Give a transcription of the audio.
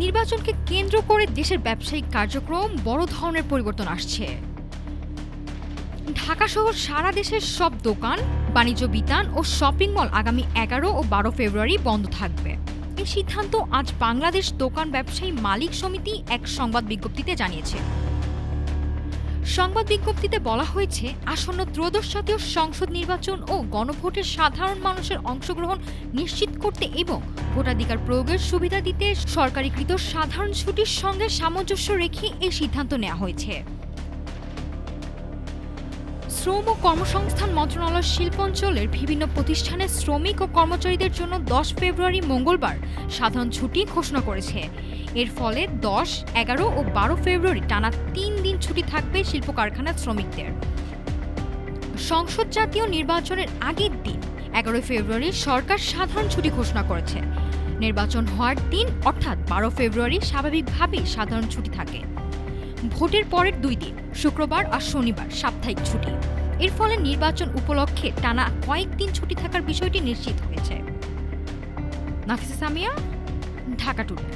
নির্বাচনকে কেন্দ্র করে দেশের ব্যবসায়িক কার্যক্রম বড় ধরনের পরিবর্তন আসছে। ঢাকা সহ সারা দেশের সব দোকান, বাণিজ্য বিতান ও শপিং মল আগামী 11 ও 12 ফেব্রুয়ারি বন্ধ থাকবে। এই সিদ্ধান্ত আজ বাংলাদেশ দোকান ব্যবসায়ী মালিক সমিতি এক সংবাদ বিজ্ঞপ্তিতে জানিয়েছে। সংবাদ বিজ্ঞপ্তিতে বলা হয়েছে, আসন্ন ত্রয়োদশ জাতীয় সংসদ নির্বাচন ও গণভোটে সাধারণ মানুষের অংশগ্রহণ নিশ্চিত করতে এবং ভোটাধিকার প্রয়োগের সুবিধা দিতে সরকারিকৃত সাধারণ ছুটির সঙ্গে সামঞ্জস্য রেখে এই সিদ্ধান্ত নেওয়া হয়েছে। শ্রম ও কর্মসংস্থান মন্ত্রণালয় শিল্পাঞ্চলের বিভিন্ন প্রতিষ্ঠানের শ্রমিক ও কর্মচারীদের জন্য 10 ফেব্রুয়ারি মঙ্গলবার সাধারণ ছুটি ঘোষণা করেছে। এর ফলে 10, 11 ও 12 ফেব্রুয়ারি টানা 3 দিন ছুটি থাকবে শিল্প কারখানার শ্রমিকদের। সংসদ জাতীয় নির্বাচনের আগের দিন 11 ফেব্রুয়ারি সরকার সাধারণ ছুটি ঘোষণা করেছে। নির্বাচন হওয়ার দিন অর্থাৎ 12 ফেব্রুয়ারি স্বাভাবিকভাবেই সাধারণ ছুটি থাকে। ভোটের পরের 2 দিন শুক্রবার আর শনিবার সাপ্তাহিক ছুটি। এর ফলে নির্বাচন উপলক্ষে টানা কয়েকদিন ছুটি থাকার বিষয়টি নিশ্চিত হয়েছে। নাফিসা সামিয়া, ঢাকা টুডে।